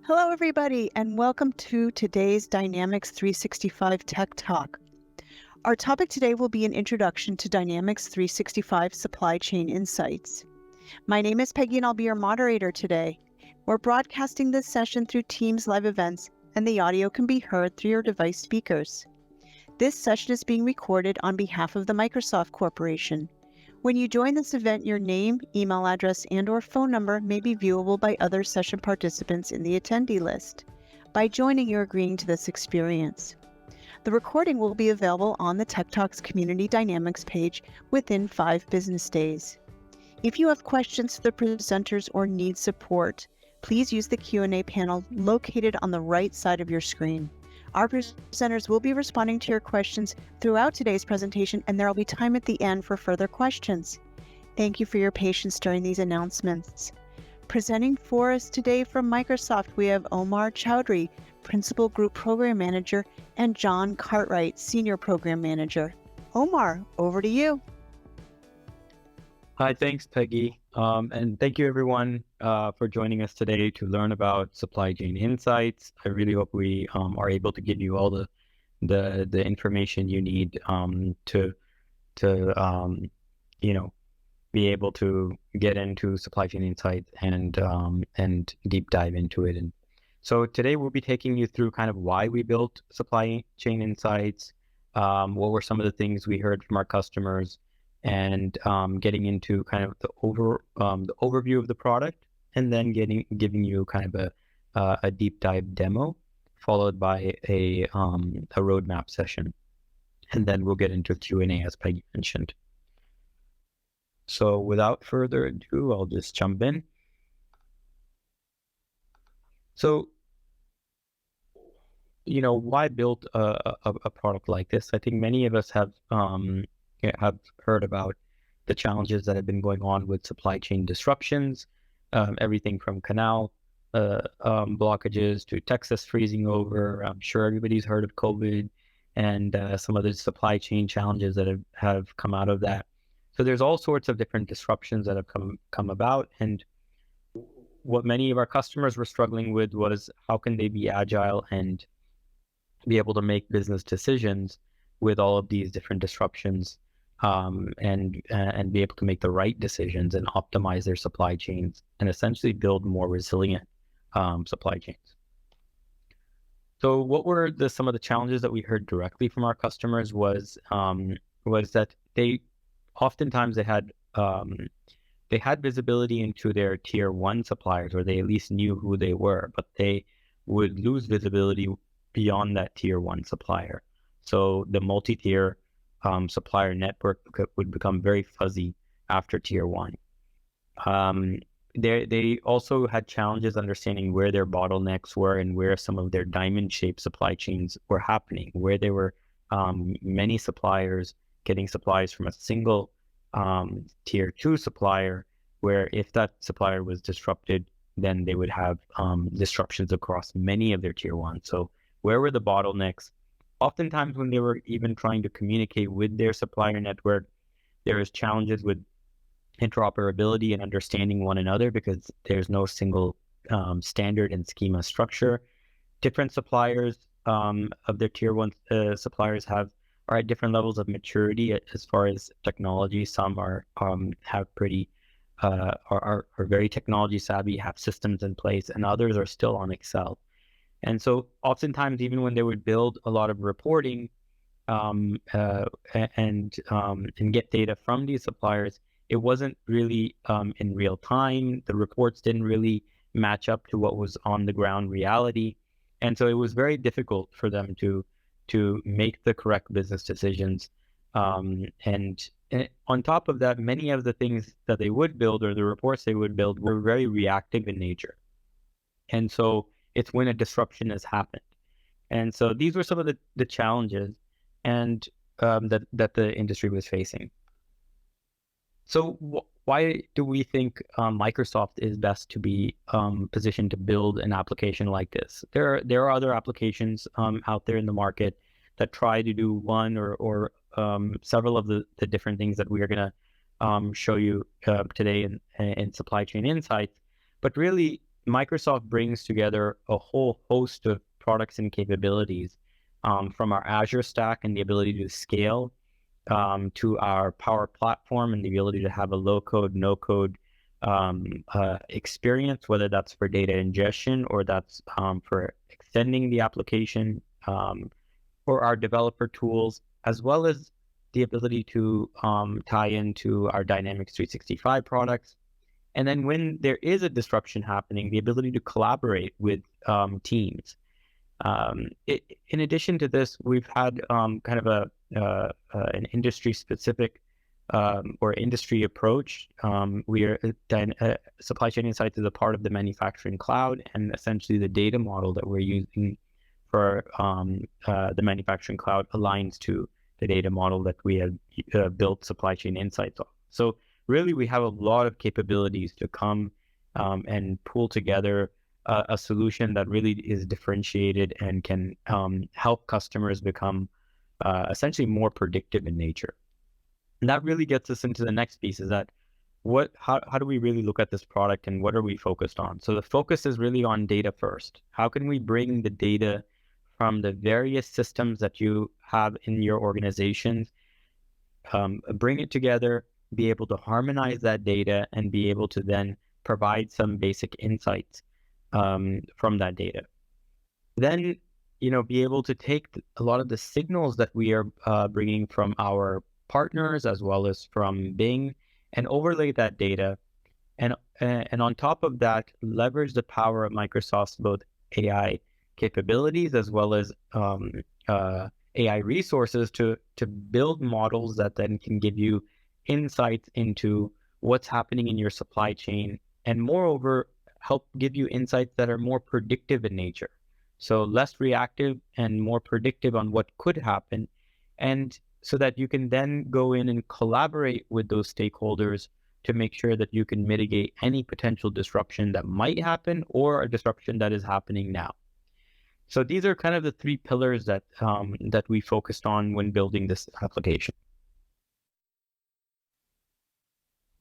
Hello, everybody, and welcome to today's Dynamics 365 Tech Talk. Our topic today will be an introduction to Dynamics 365 Supply Chain Insights. My name is Peggy, and I'll be your moderator today. We're broadcasting this session through Teams live events, and the audio can be heard through your device speakers. This session is being recorded on behalf of the Microsoft Corporation. When you join this event, your name, email address, and/or phone number may be viewable by other session participants in the attendee list. By joining, you're agreeing to this experience. The recording will be available on the Tech Talks Community Dynamics page within 5 business days. If you have questions for the presenters or need support, please use the Q&A panel located on the right side of your screen. Our presenters will be responding to your questions throughout today's presentation, and there will be time at the end for further questions. Thank you for your patience during these announcements. Presenting for us today from Microsoft, we have Omar Choudhry, Principal Group Program Manager, and John Cartwright, Senior Program Manager. Omar, over to you. Hi, thanks, Peggy. And thank you, everyone, for joining us today to learn about supply chain insights. I really hope we are able to give you all the information you need to be able to get into supply chain insights and deep dive into it. And so today we'll be taking you through kind of why we built supply chain insights, what were some of the things we heard from our customers, and getting into kind of the overview of the product, and then giving you kind of a deep dive demo, followed by a roadmap session, and then we'll get into Q&A as Peggy mentioned. So without further ado, I'll just jump in. So, why build a product like this? I think many of us have heard about the challenges that have been going on with supply chain disruptions, everything from canal blockages to Texas freezing over. I'm sure everybody's heard of COVID and some of the supply chain challenges that have come out of that. So there's all sorts of different disruptions that have come about, and what many of our customers were struggling with was how can they be agile and be able to make business decisions with all of these different disruptions, and be able to make the right decisions and optimize their supply chains and essentially build more resilient supply chains. So what were some of the challenges that we heard directly from our customers was that they oftentimes had visibility into their tier 1 suppliers, or they at least knew who they were, but they would lose visibility beyond that tier 1 supplier. So the multi-tier supplier network would become very fuzzy after tier 1. They also had challenges understanding where their bottlenecks were and where some of their diamond-shaped supply chains were happening, where there were many suppliers getting supplies from a single tier 2 supplier, where if that supplier was disrupted, then they would have disruptions across many of their tier 1. So where were the bottlenecks? Oftentimes when they were even trying to communicate with their supplier network, there was challenges with interoperability and understanding one another because there's no single standard and schema structure. Different suppliers of their tier 1 suppliers are at different levels of maturity as far as technology. Some are very technology savvy, have systems in place, and others are still on Excel. And so oftentimes, even when they would build a lot of reporting and get data from these suppliers, it wasn't really in real time. The reports didn't really match up to what was on the ground reality. And so it was very difficult for them to make the correct business decisions. And on top of that, many of the things that they would build or the reports they would build were very reactive in nature. And so it's when a disruption has happened. And so these were some of the challenges and that the industry was facing. So why do we think Microsoft is best to be positioned to build an application like this? There are other applications out there in the market that try to do one or several of the different things that we are going to show you today in supply chain insights. But really, Microsoft brings together a whole host of products and capabilities, from our Azure stack and the ability to scale, to our Power Platform and the ability to have a low-code, no-code experience, whether that's for data ingestion or that's for extending the application, or our developer tools, as well as the ability to tie into our Dynamics 365 products. And then when there is a disruption happening, the ability to collaborate with teams. In addition to this, we've had kind of an industry-specific or industry approach. Supply Chain Insights is a part of the manufacturing cloud, and essentially the data model that we're using for the manufacturing cloud aligns to the data model that we have built Supply Chain Insights on. So really, we have a lot of capabilities to come and pull together a solution that really is differentiated and can help customers become essentially more predictive in nature. And that really gets us into the next piece, is that how do we really look at this product and what are we focused on? So the focus is really on data first. How can we bring the data from the various systems that you have in your organizations, bring it together, be able to harmonize that data, and be able to then provide some basic insights from that data. Then, be able to take a lot of the signals that we are bringing from our partners as well as from Bing and overlay that data. And on top of that, leverage the power of Microsoft's both AI capabilities as well as AI resources to build models that then can give you insights into what's happening in your supply chain, and moreover, help give you insights that are more predictive in nature. So less reactive and more predictive on what could happen. And so that you can then go in and collaborate with those stakeholders to make sure that you can mitigate any potential disruption that might happen or a disruption that is happening now. So these are kind of the three pillars that that we focused on when building this application.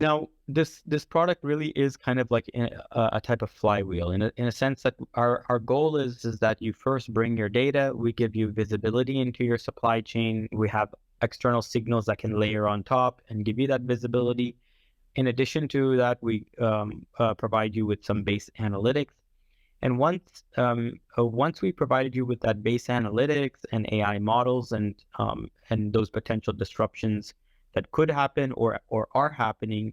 Now, this product really is kind of like a type of flywheel in a sense that our goal is that you first bring your data, we give you visibility into your supply chain, we have external signals that can layer on top and give you that visibility. In addition to that, we provide you with some base analytics. And once we provided you with that base analytics and AI models and those potential disruptions that could happen or are happening,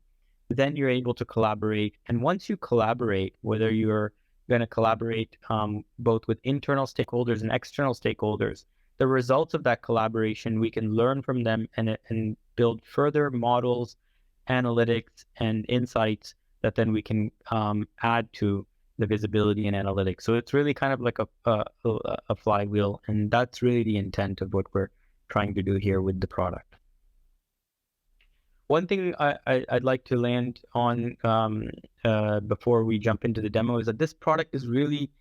then you're able to collaborate. And once you collaborate, whether you're going to collaborate both with internal stakeholders and external stakeholders, the results of that collaboration, we can learn from them and build further models, analytics, and insights that then we can add to the visibility and analytics. So it's really kind of like a flywheel, and that's really the intent of what we're trying to do here with the product. One thing I'd like to land on before we jump into the demo is that this product is really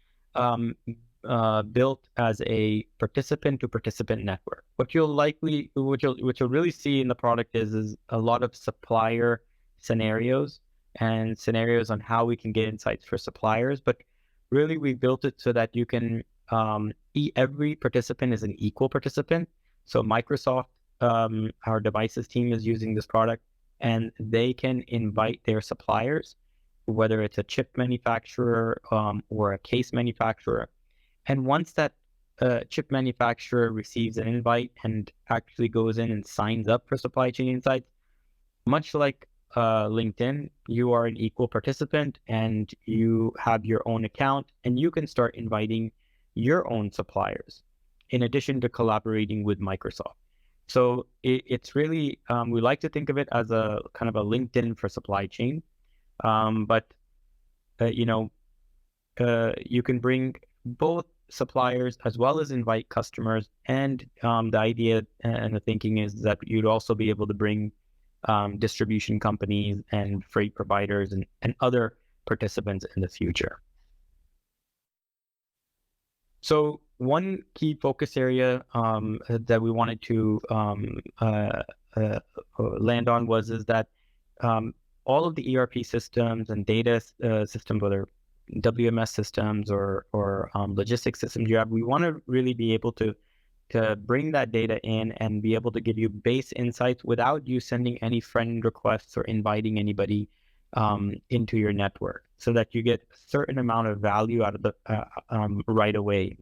built as a participant-to-participant network. What you'll really see in the product is a lot of supplier scenarios and scenarios on how we can get insights for suppliers. But really, we built it so that you can every participant is an equal participant. So Microsoft, our devices team, is using this product, and they can invite their suppliers, whether it's a chip manufacturer or a case manufacturer. And once that chip manufacturer receives an invite and actually goes in and signs up for Supply Chain Insights, much like LinkedIn, you are an equal participant and you have your own account, and you can start inviting your own suppliers in addition to collaborating with Microsoft. So it's really, we like to think of it as a kind of a LinkedIn for supply chain. But you can bring both suppliers as well as invite customers. And the idea and the thinking is that you'd also be able to bring distribution companies and freight providers and other participants in the future. So one key focus area that we wanted to land on is that all of the ERP systems and data systems, whether WMS systems or logistics systems you have, we want to really be able to bring that data in and be able to give you base insights without you sending any friend requests or inviting anybody into your network, so that you get a certain amount of value out of the right away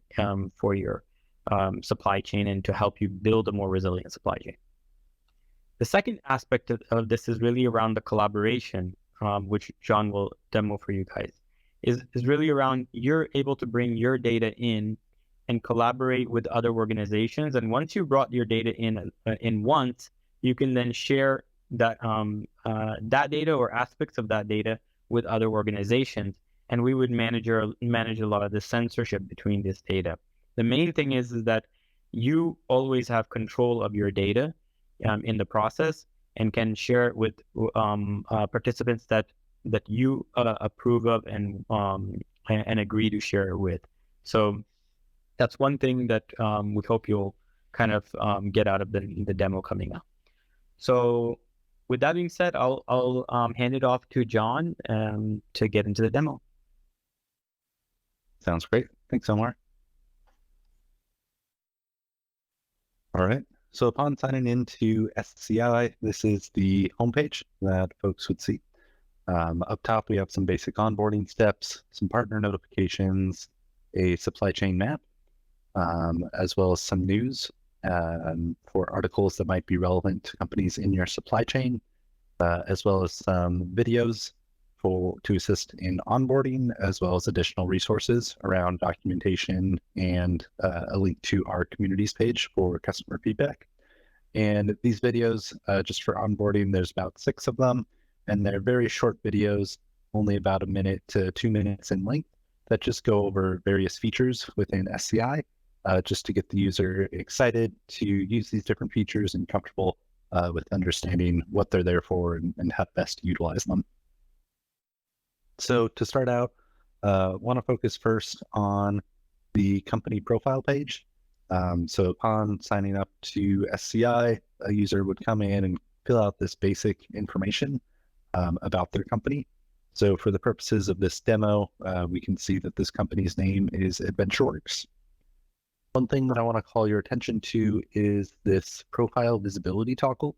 for your supply chain and to help you build a more resilient supply chain. The second aspect of this is really around the collaboration, which John will demo for you guys, is really around you're able to bring your data in and collaborate with other organizations. And once you brought your data in once, you can then share that that data or aspects of that data with other organizations. And we would manage a lot of the censorship between this data. The main thing is that you always have control of your data in the process and can share it with participants that you approve of and agree to share it with. So that's one thing that we hope you'll kind of get out of the demo coming up. So with that being said, I'll hand it off to John to get into the demo. Sounds great. Thanks, Omar. All right. So upon signing into SCI, this is the homepage that folks would see. Up top, we have some basic onboarding steps, some partner notifications, a supply chain map, as well as some news for articles that might be relevant to companies in your supply chain, as well as some videos to assist in onboarding, as well as additional resources around documentation and a link to our communities page for customer feedback. And these videos, just for onboarding, there's about 6 of them, and they're very short videos, only about 1 minute to 2 minutes in length, that just go over various features within SCI, just to get the user excited to use these different features and comfortable with understanding what they're there for and how best to utilize them. So to start out, want to focus first on the company profile page. So upon signing up to SCI, a user would come in and fill out this basic information about their company. So for the purposes of this demo, we can see that this company's name is AdventureWorks. One thing that I want to call your attention to is this profile visibility toggle.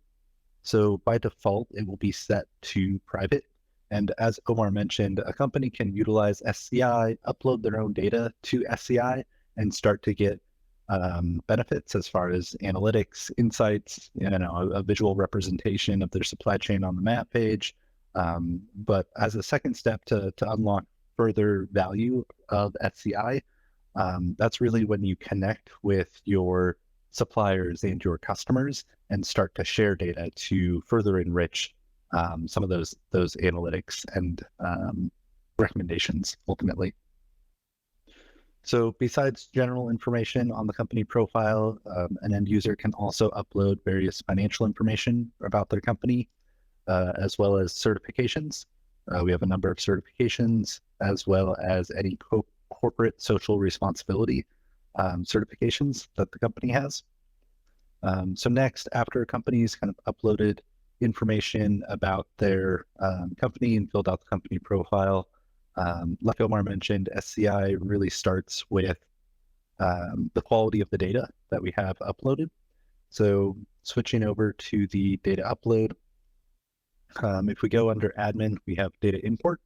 So by default, it will be set to private. And as Omar mentioned, a company can utilize SCI, upload their own data to SCI, and start to get benefits as far as analytics, insights, a visual representation of their supply chain on the map page. But as a second step to unlock further value of SCI, that's really when you connect with your suppliers and your customers and start to share data to further enrich some of those analytics and recommendations ultimately. So besides general information on the company profile, an end user can also upload various financial information about their company, as well as certifications. We have a number of certifications, as well as any corporate social responsibility certifications that the company has. So next, after a company's kind of uploaded information about their company and filled out the company profile, like Omar mentioned, SCI really starts with the quality of the data that we have uploaded. So switching over to the data upload, if we go under admin, we have data import.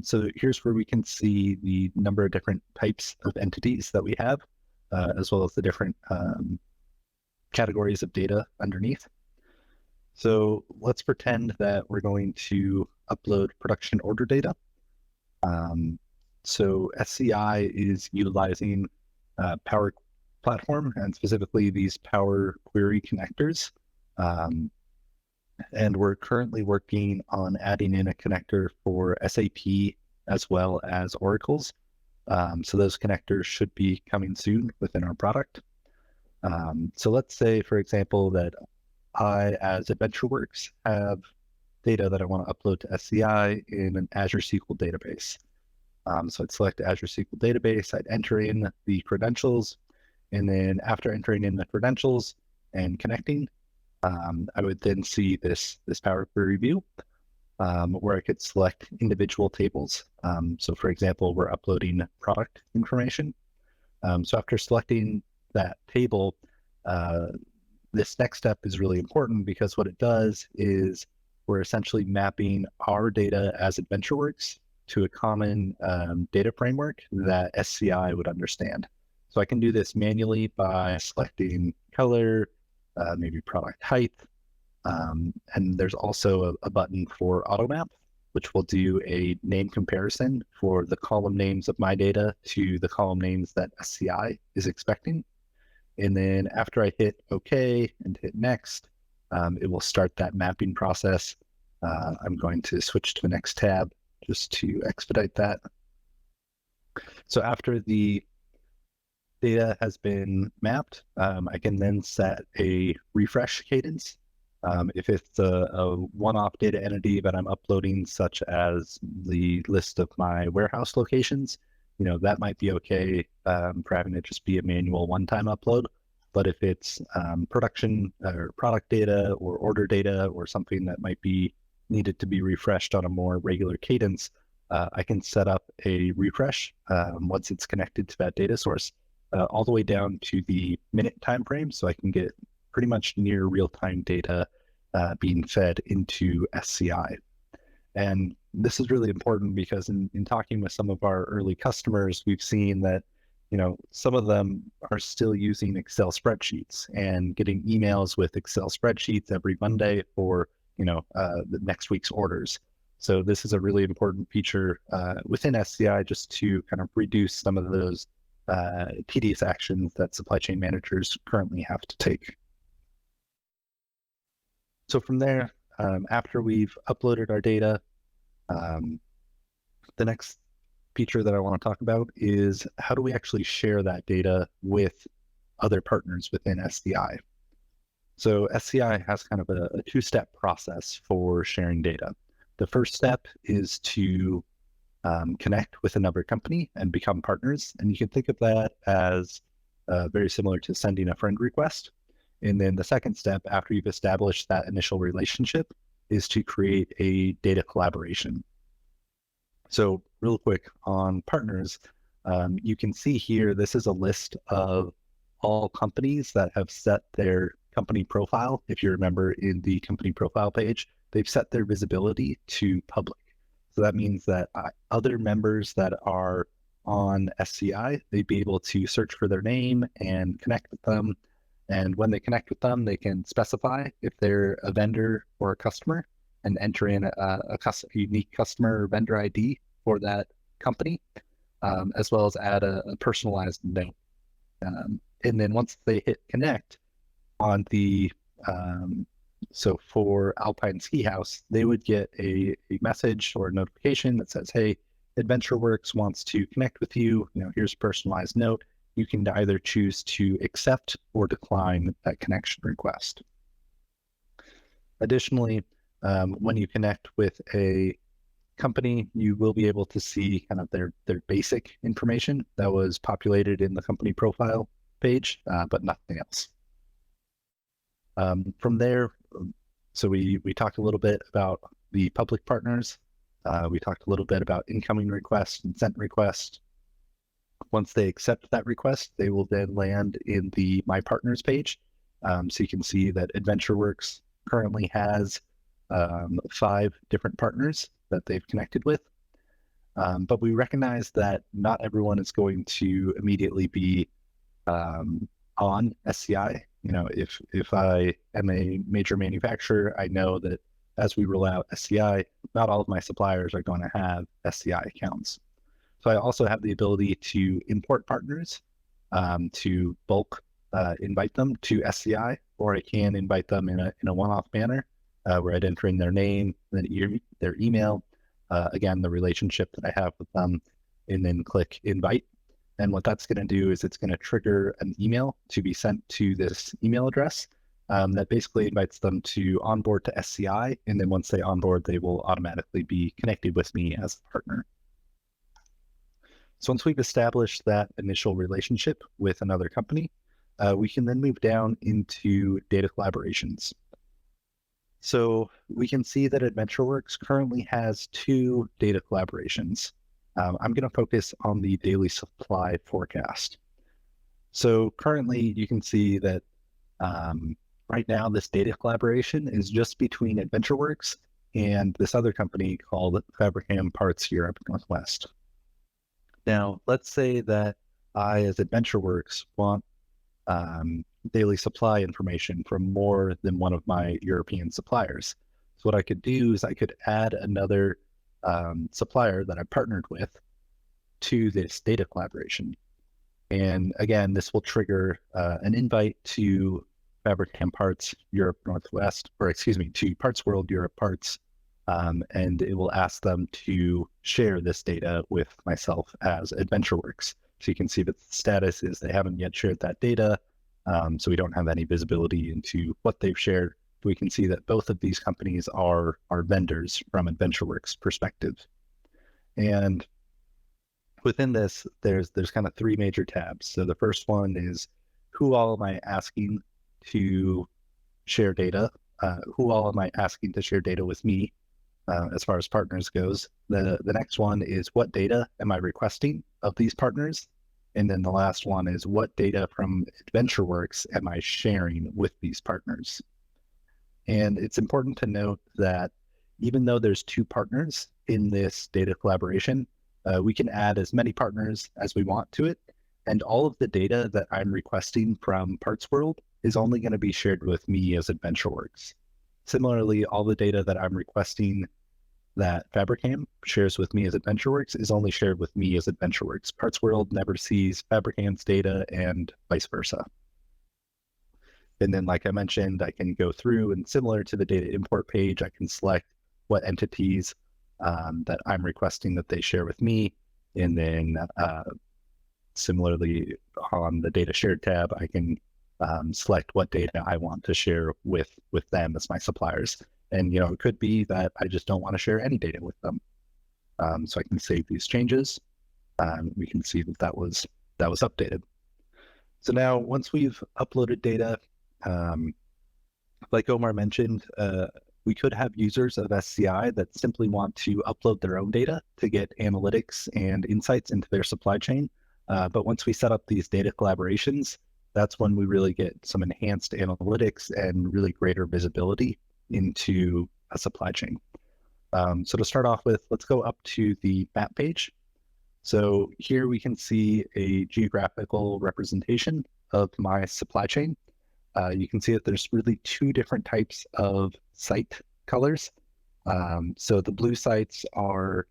So here's where we can see the number of different types of entities that we have, as well as the different categories of data underneath. So let's pretend that we're going to upload production order data. So SCI is utilizing Power Platform, and specifically these Power Query connectors. And we're currently working on adding in a connector for SAP as well as Oracle's. So those connectors should be coming soon within our product. So let's say, for example, that I, as AdventureWorks, have data that I want to upload to SCI in an Azure SQL database. So I'd select Azure SQL database, I'd enter in the credentials, and then after entering in the credentials and connecting, I would then see this Power Query view. where I could select individual tables. So for example, we're uploading product information. So after selecting that table, this next step is really important because what it does is we're essentially mapping our data as AdventureWorks to a common data framework that SCI would understand. So I can do this manually by selecting color, maybe product height, and there's also a button for AutoMap, which will do a name comparison for the column names of my data to the column names that SCI is expecting. And then after I hit OK and hit next, it will start that mapping process. I'm going to switch to the next tab just to expedite that. So after the data has been mapped, I can then set a refresh cadence. If it's a one-off data entity that I'm uploading, such as the list of my warehouse locations, that might be okay for having it just be a manual one-time upload. But if it's production or product data or order data or something that might be needed to be refreshed on a more regular cadence, I can set up a refresh once it's connected to that data source, all the way down to the minute time frame, so I can get pretty much near real-time data being fed into SCI. And this is really important because in talking with some of our early customers, we've seen that some of them are still using Excel spreadsheets and getting emails with Excel spreadsheets every Monday for the next week's orders. So this is a really important feature within SCI just to kind of reduce some of those tedious actions that supply chain managers currently have to take. So from there, after we've uploaded our data, the next feature that I want to talk about is how do we actually share that data with other partners within SCI. So SCI has kind of a two-step process for sharing data. The first step is to connect with another company and become partners. And you can think of that as very similar to sending a friend request. And then the second step, after you've established that initial relationship, is to create a data collaboration. So real quick on partners, you can see here, this is a list of all companies that have set their company profile. If you remember in the company profile page, they've set their visibility to public. So that means that other members that are on SCI, they'd be able to search for their name and connect with them. And when they connect with them, they can specify if they're a vendor or a customer and enter in a unique customer or vendor ID for that company, as well as add a personalized note. And then once they hit connect on the, so for Alpine Ski House, they would get a message or a notification that says, hey, AdventureWorks wants to connect with you. Here's a personalized note. You can either choose to accept or decline that connection request. Additionally, when you connect with a company, you will be able to see kind of their basic information that was populated in the company profile page, but nothing else. From there, so we talked a little bit about the public partners. We talked a little bit about incoming requests and sent requests. Once they accept that request, they will then land in the My Partners page. So you can see that AdventureWorks currently has 5 different partners that they've connected with. But we recognize that not everyone is going to immediately be on SCI. If I am a major manufacturer, I know that as we roll out SCI, not all of my suppliers are going to have SCI accounts. So I also have the ability to import partners, to bulk invite them to SCI, or I can invite them in a one-off manner where I'd enter in their name, then their email, again, the relationship that I have with them, and then click invite. And what that's going to do is it's going to trigger an email to be sent to this email address that basically invites them to onboard to SCI. And then once they onboard, they will automatically be connected with me as a partner. So once we've established that initial relationship with another company, we can then move down into data collaborations. So we can see that AdventureWorks currently has 2 data collaborations. I'm going to focus on the daily supply forecast. So currently you can see that right now this data collaboration is just between AdventureWorks and this other company called Fabricam Parts Europe Northwest. Now, let's say that I, as AdventureWorks, want daily supply information from more than one of my European suppliers. So what I could do is I could add another supplier that I partnered with to this data collaboration. And again, this will trigger an invite to Fabricam Parts Europe Northwest, or excuse me, to Parts World Europe Parts, and it will ask them to share this data with myself as AdventureWorks. So you can see that the status is they haven't yet shared that data, so we don't have any visibility into what they've shared. We can see that both of these companies are vendors from AdventureWorks' perspective. And within this, there's kind of 3 major tabs. So the first one is who all am I asking to share data? Who all am I asking to share data with me as far as partners goes? The next one is what data am I requesting of these partners? And then the last one is what data from AdventureWorks am I sharing with these partners? And it's important to note that even though there's 2 partners in this data collaboration, we can add as many partners as we want to it. And all of the data that I'm requesting from Parts World is only going to be shared with me as AdventureWorks. Similarly, all the data that I'm requesting that Fabricam shares with me as AdventureWorks is only shared with me as AdventureWorks. Parts World never sees Fabricam's data and vice versa. And then, like I mentioned, I can go through and similar to the data import page, I can select what entities that I'm requesting that they share with me. And then similarly on the data shared tab, I can select what data I want to share with them as my suppliers. And, it could be that I just don't want to share any data with them. So I can save these changes. We can see that was updated. So now once we've uploaded data, like Omar mentioned, we could have users of SCI that simply want to upload their own data to get analytics and insights into their supply chain. But once we set up these data collaborations, that's when we really get some enhanced analytics and really greater visibility into a supply chain. So to start off with, let's go up to the map page. So here we can see a geographical representation of my supply chain. You can see that there's really 2 different types of site colors. So the blue sites are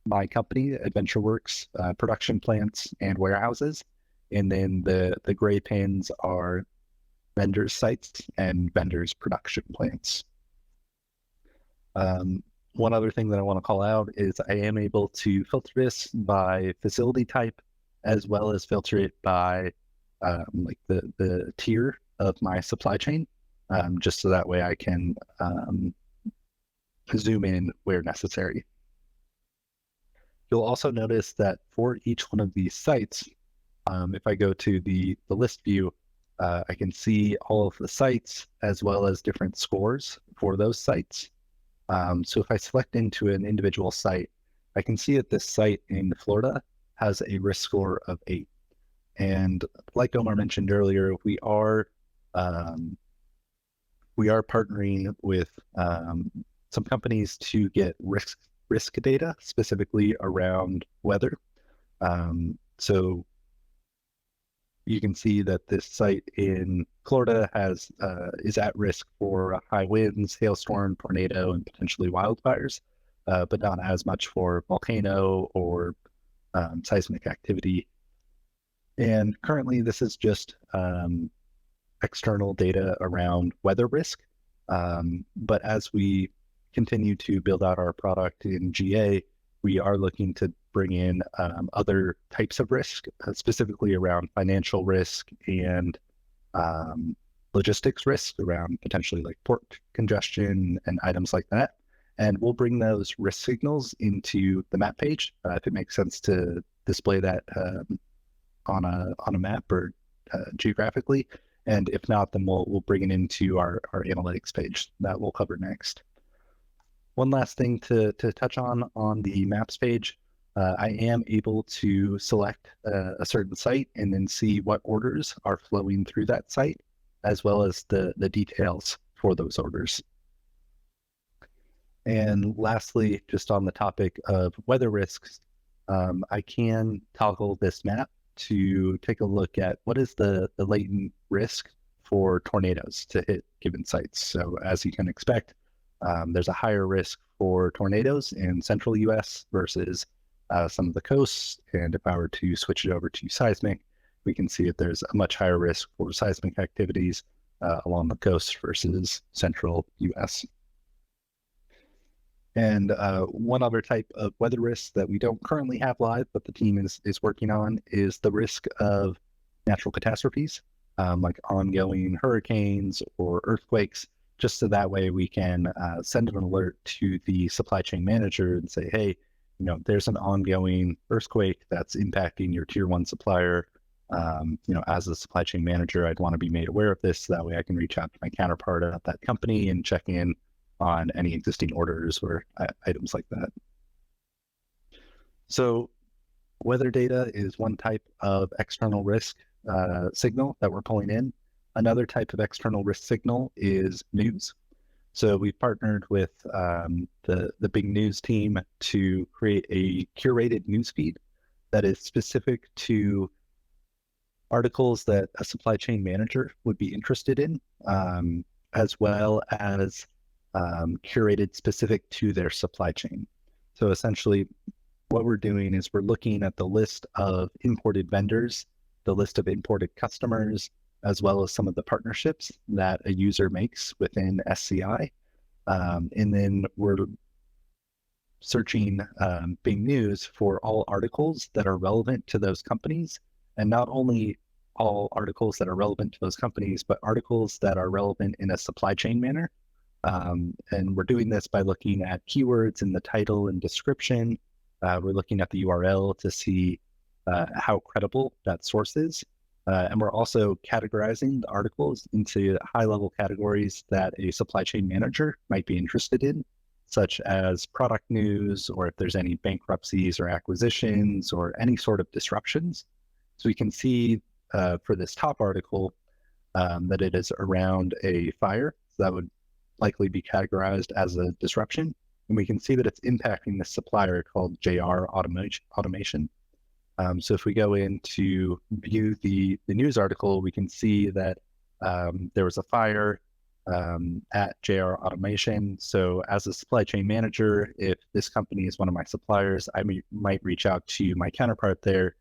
my company, AdventureWorks, production plants and warehouses. And then the gray pins are vendors' sites and vendors' production plants. One other thing that I want to call out is I am able to filter this by facility type, as well as filter it by like the tier of my supply chain, just so that way I can zoom in where necessary. You'll also notice that for each one of these sites, if I go to the list view, I can see all of the sites as well as different scores for those sites. So if I select into an individual site, I can see that this site in Florida has a risk score of 8. And like Omar mentioned earlier, we are partnering with some companies to get risk data specifically around weather. So you can see that this site in Florida is at risk for high winds, hailstorm, tornado, and potentially wildfires, but not as much for volcano or seismic activity. And currently, this is just external data around weather risk. But as we continue to build out our product in GA, we are looking to bring in other types of risk, specifically around financial risk and logistics risk around potentially like port congestion and items like that. And we'll bring those risk signals into the map page if it makes sense to display that on a map or geographically. And if not, then we'll bring it into our analytics page that we'll cover next. One last thing to touch on the maps page, I am able to select a certain site and then see what orders are flowing through that site, as well as the details for those orders. And lastly, just on the topic of weather risks, I can toggle this map to take a look at what is the latent risk for tornadoes to hit given sites. So as you can expect, there's a higher risk for tornadoes in central US versus some of the coasts. And if I were to switch it over to seismic, we can see that there's a much higher risk for seismic activities along the coast versus central US. And one other type of weather risk that we don't currently have live, but the team is working on, is the risk of natural catastrophes, like ongoing hurricanes or earthquakes, just so that way we can send an alert to the supply chain manager and say, hey, there's an ongoing earthquake that's impacting your tier one supplier. As a supply chain manager, I'd want to be made aware of this. So that way I can reach out to my counterpart at that company and check in on any existing orders or items like that. So weather data is one type of external risk signal that we're pulling in. Another type of external risk signal is news. So we've partnered with the big news team to create a curated news feed that is specific to articles that a supply chain manager would be interested in, as well as curated specific to their supply chain. So essentially what we're doing is we're looking at the list of imported vendors, the list of imported customers, as well as some of the partnerships that a user makes within SCI. And then we're searching Bing News for all articles that are relevant to those companies, and not only all articles that are relevant to those companies, but articles that are relevant in a supply chain manner. And we're doing this by looking at keywords in the title and description. We're looking at the URL to see how credible that source is. And we're also categorizing the articles into high-level categories that a supply chain manager might be interested in, such as product news, or if there's any bankruptcies or acquisitions or any sort of disruptions. So we can see for this top article that it is around a fire. So that would likely be categorized as a disruption. And we can see that it's impacting the supplier called JR Automation. So if we go in to view the news article, we can see that there was a fire at JR Automation. So as a supply chain manager, if this company is one of my suppliers, I might reach out to my counterpart there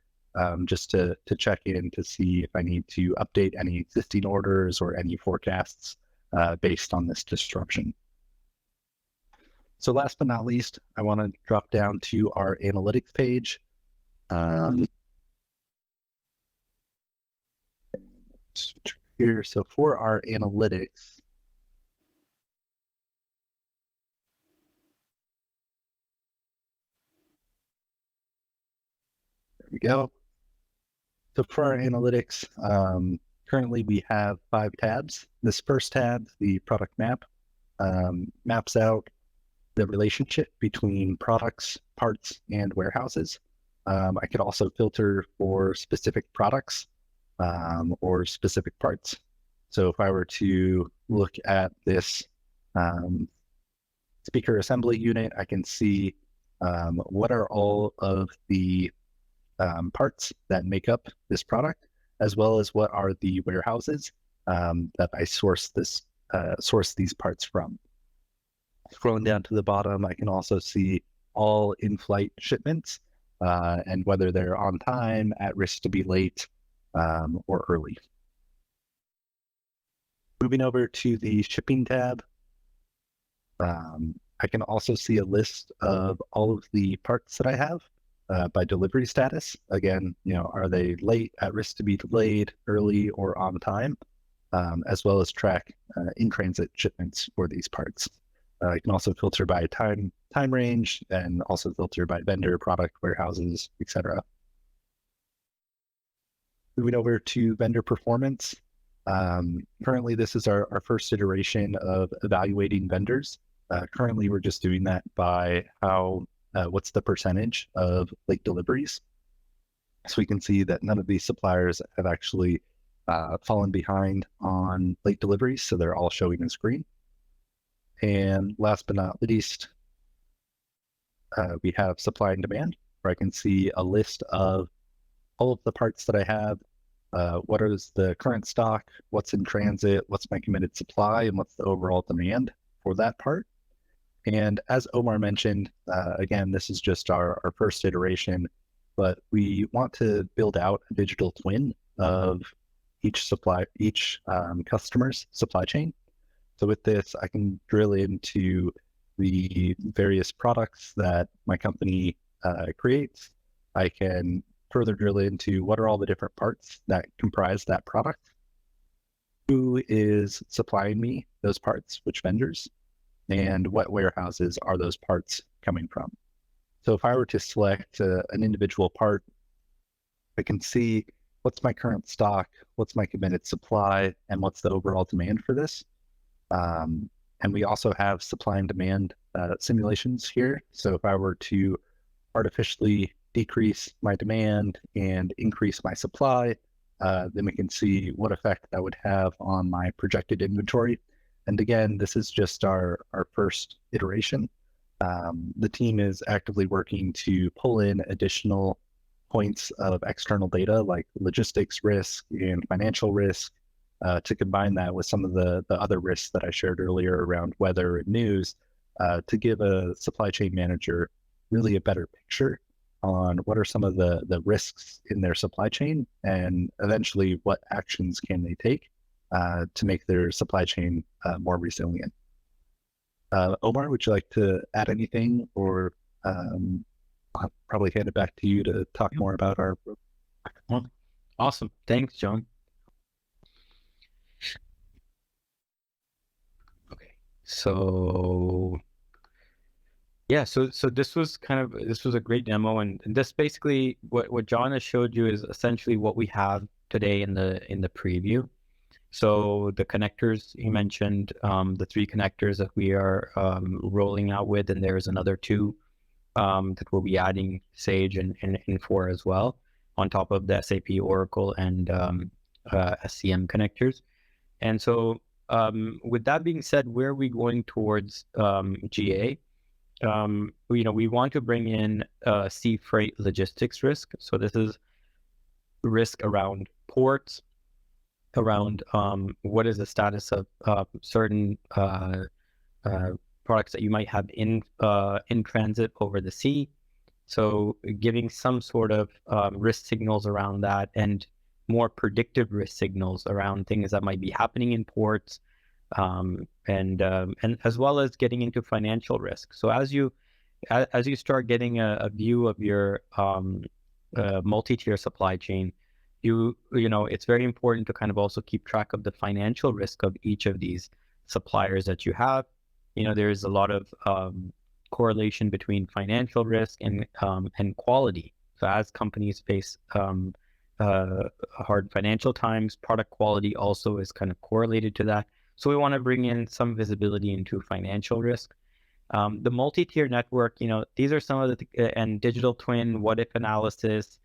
just to check in to see if I need to update any existing orders or any forecasts based on this disruption. So last but not least, I want to drop down to our analytics page. Here, so for our analytics, there we go. So for our analytics, currently we have 5 tabs. This first tab, the product map, maps out the relationship between products, parts, and warehouses. I could also filter for specific products or specific parts. So if I were to look at this speaker assembly unit, I can see what are all of the parts that make up this product, as well as what are the warehouses that I source these parts from. Scrolling down to the bottom, I can also see all in-flight shipments and whether they're on time, at risk to be late, or early. Moving over to the shipping tab, I can also see a list of all of the parts that I have by delivery status. Again, are they late, at risk to be delayed, early, or on time, as well as track in-transit shipments for these parts. You can also filter by time range, and also filter by vendor, product, warehouses, etc. Moving over to vendor performance, Currently, this is our first iteration of evaluating vendors. Currently, we're just doing that by what's the percentage of late deliveries. So we can see that none of these suppliers have actually fallen behind on late deliveries, so they're all showing as green. And last but not least, we have supply and demand, where I can see a list of all of the parts that I have, what is the current stock, what's in transit, what's my committed supply, and what's the overall demand for that part. And as Omar mentioned, again, this is just our first iteration, but we want to build out a digital twin of each customer's supply chain. So with this, I can drill into the various products that my company creates. I can further drill into what are all the different parts that comprise that product, who is supplying me those parts, which vendors, and what warehouses are those parts coming from. So if I were to select an individual part, I can see what's my current stock, what's my committed supply, and what's the overall demand for this. And we also have supply and demand simulations here. So if I were to artificially decrease my demand and increase my supply, then we can see what effect that would have on my projected inventory. And again, this is just our first iteration. The team is actively working to pull in additional points of external data like logistics risk and financial risk to combine that with some of the other risks that I shared earlier around weather and news to give a supply chain manager really a better picture on what are some of the risks in their supply chain and eventually what actions can they take to make their supply chain more resilient. Omar, would you like to add anything, or I'll probably hand it back to you to talk more about our. Awesome. Thanks, John. Okay. So yeah, so this was a great demo, and this basically what John has showed you is essentially what we have today in the preview. So the connectors he mentioned, the 3 connectors that we are rolling out with, and there's another 2 that we'll be adding Sage and Infor as well, on top of the SAP, Oracle, and SCM connectors. And so with that being said, where are we going towards GA? We want to bring in sea freight logistics risk. So this is risk around ports, around what is the status of certain products that you might have in transit over the sea. So giving some sort of risk signals around that, and more predictive risk signals around things that might be happening in ports, and as well as getting into financial risk. So as you start getting a view of your multi-tier supply chain, it's very important to kind of also keep track of the financial risk of each of these suppliers that you have. There's a lot of correlation between financial risk and quality. So as companies face hard financial times, product quality also is kind of correlated to that. So we want to bring in some visibility into financial risk. The multi-tier network, these are some of the and digital twin, what if analysis,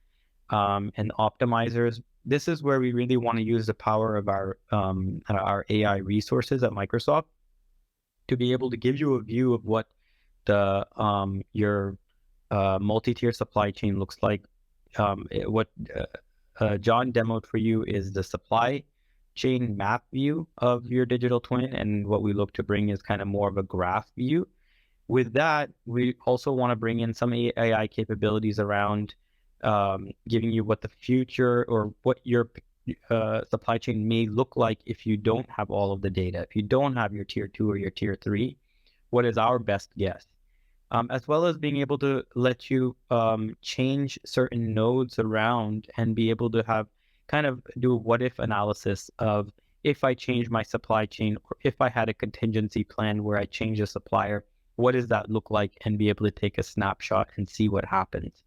and optimizers. This is where we really want to use the power of our AI resources at Microsoft to be able to give you a view of what the your multi-tier supply chain looks like. What John demoed for you is the supply chain map view of your digital twin, and what we look to bring is kind of more of a graph view. With that, we also want to bring in some AI capabilities around giving you what the future or what your supply chain may look like if you don't have all of the data, if you don't have your tier 2 or your tier 3, what is our best guess? As well as being able to let you change certain nodes around and be able to have kind of do a what if analysis of, if I change my supply chain, or if I had a contingency plan where I change a supplier, what does that look like, and be able to take a snapshot and see what happens.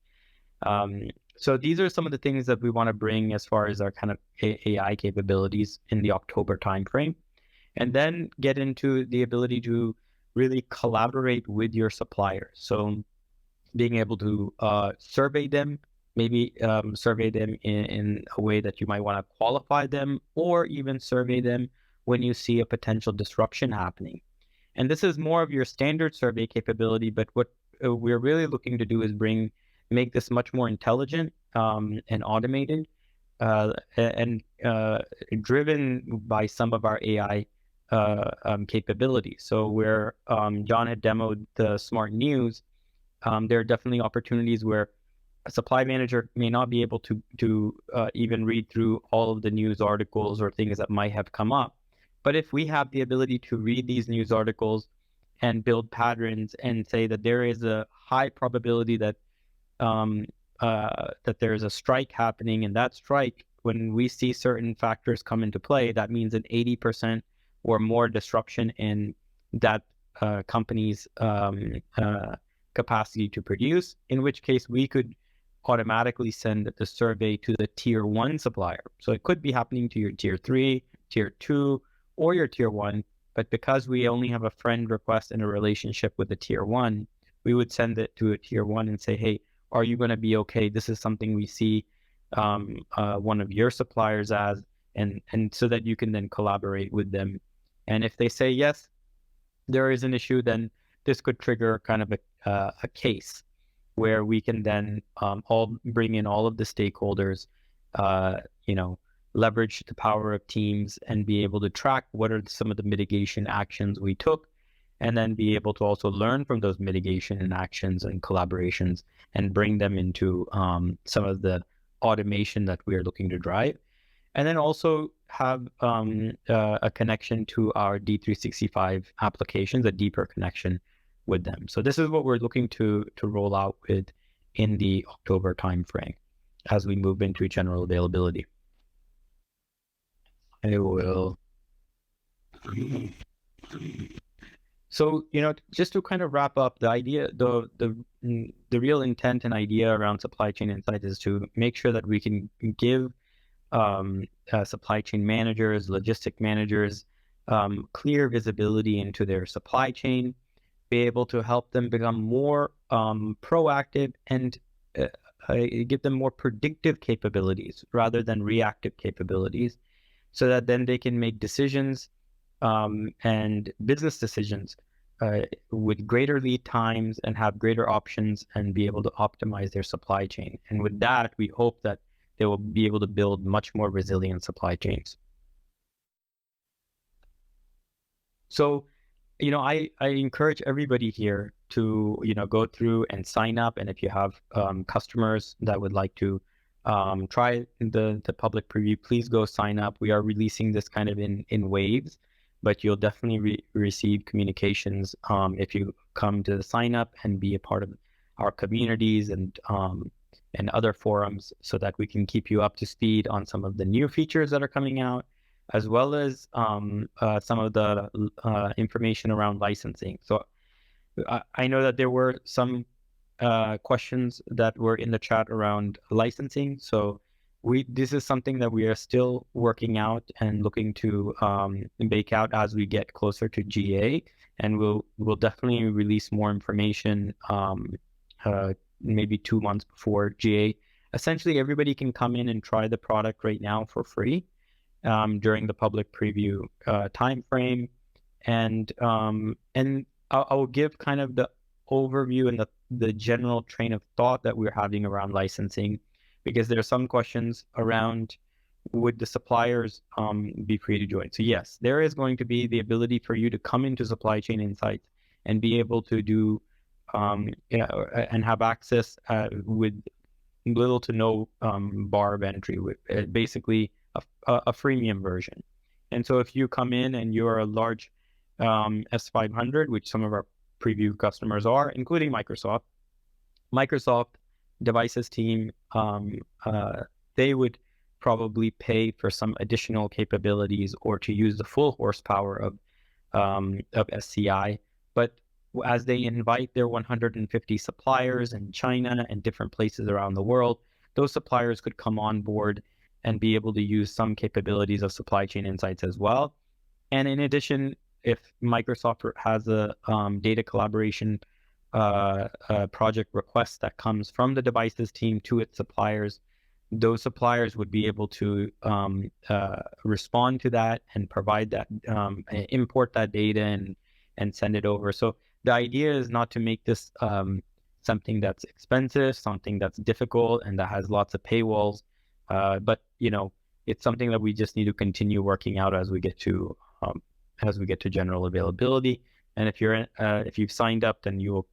So these are some of the things that we want to bring as far as our kind of AI capabilities in the October timeframe, and then get into the ability to really collaborate with your suppliers. So being able to survey them, maybe survey them in a way that you might want to qualify them, or even survey them when you see a potential disruption happening. And this is more of your standard survey capability, but what we're really looking to do is make this much more intelligent and automated, and driven by some of our AI capabilities. So where John had demoed the smart news, there are definitely opportunities where a supply manager may not be able to even read through all of the news articles or things that might have come up. But if we have the ability to read these news articles and build patterns and say that there is a high probability that that there is a strike happening, and that strike, when we see certain factors come into play, that means an 80% or more disruption in that company's capacity to produce, in which case we could automatically send the survey to the tier 1 supplier. So it could be happening to your tier 3, tier 2, or your tier 1, but because we only have a friend request and a relationship with the tier 1, we would send it to a tier 1 and say, hey, are you going to be okay? This is something we see one of your suppliers as, and so that you can then collaborate with them. And if they say yes, there is an issue, then this could trigger kind of a case where we can then all bring in all of the stakeholders, leverage the power of teams and be able to track what are some of the mitigation actions we took, and then be able to also learn from those mitigation and actions and collaborations and bring them into some of the automation that we are looking to drive. And then also have a connection to our D365 applications, a deeper connection with them. So this is what we're looking to roll out with in the October timeframe as we move into general availability. I will. So, just to kind of wrap up, the idea, the real intent and idea around supply chain insights is to make sure that we can give supply chain managers, logistic managers, clear visibility into their supply chain, be able to help them become more proactive and give them more predictive capabilities rather than reactive capabilities, so that then they can make decisions and business decisions with greater lead times and have greater options and be able to optimize their supply chain. And with that, we hope that they will be able to build much more resilient supply chains. So, I encourage everybody here to, go through and sign up. And if you have customers that would like to try the public preview, please go sign up. We are releasing this kind of in waves, but you'll definitely receive communications if you come to the sign up and be a part of our communities and other forums, so that we can keep you up to speed on some of the new features that are coming out, as well as some of the information around licensing. So I know that there were some questions that were in the chat around licensing. So this is something that we are still working out and looking to bake out as we get closer to GA, and we'll definitely release more information maybe 2 months before GA. Essentially, everybody can come in and try the product right now for free during the public preview time frame, and I will give kind of the overview and the general train of thought that we're having around licensing, because there are some questions around, would the suppliers be free to join? So yes, there is going to be the ability for you to come into Supply Chain Insights and be able to do and have access with little to no bar of entry, with basically a freemium version. And so if you come in and you're a large S500, which some of our preview customers are, including Microsoft Devices team, they would probably pay for some additional capabilities or to use the full horsepower of SCI. But as they invite their 150 suppliers in China and different places around the world those suppliers could come on board and be able to use some capabilities of supply chain insights as well. And in addition, if Microsoft has a data collaboration project request that comes from the devices team to its suppliers, those suppliers would be able to respond to that and provide that, import that data and send it over. So the idea is not to make this something that's expensive, something that's difficult, and that has lots of paywalls. But it's something that we just need to continue working out as we get to general availability. And if you've signed up, then you will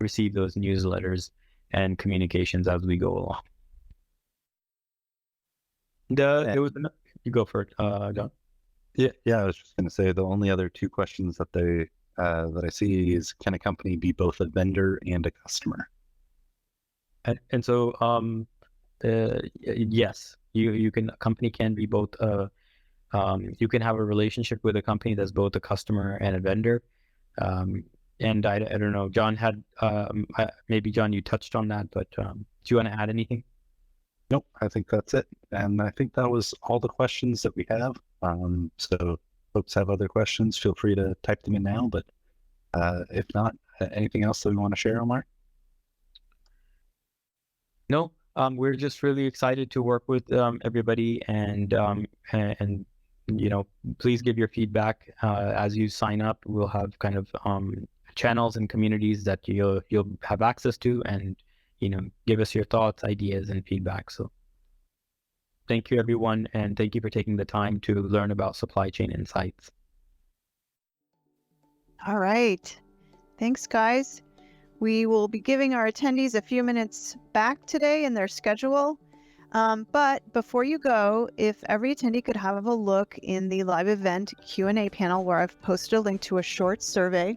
receive those newsletters and communications as we go along. You go for it, John. Yeah. I was just going to say the only other two questions that I see is, can a company be both a vendor and a customer? And so yes, you can. A company can be both. You can have a relationship with a company that's both a customer and a vendor. And I don't know, John had maybe John, you touched on that, but do you want to add anything? Nope, I think that's it. And I think that was all the questions that we have. So folks have other questions, feel free to type them in now. But if not, anything else that we want to share, Omar? No, we're just really excited to work with everybody, and please give your feedback as you sign up. We'll have kind of channels and communities that you'll have access to, and give us your thoughts, ideas, and feedback. So thank you, everyone, and thank you for taking the time to learn about supply chain insights. All right. Thanks, guys. We will be giving our attendees a few minutes back today in their schedule. But before you go, if every attendee could have a look in the live event Q&A panel where I've posted a link to a short survey.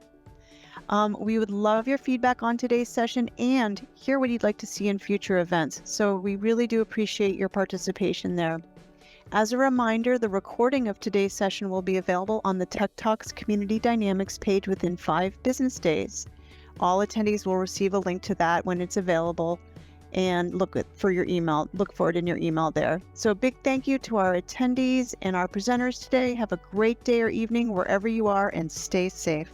We would love your feedback on today's session and hear what you'd like to see in future events. So we really do appreciate your participation there. As a reminder, the recording of today's session will be available on the TechTalk's Community Dynamics page within 5 business days. All attendees will receive a link to that when it's available, and look for your email. Look for it in your email there. So a big thank you to our attendees and our presenters today. Have a great day or evening wherever you are, and stay safe.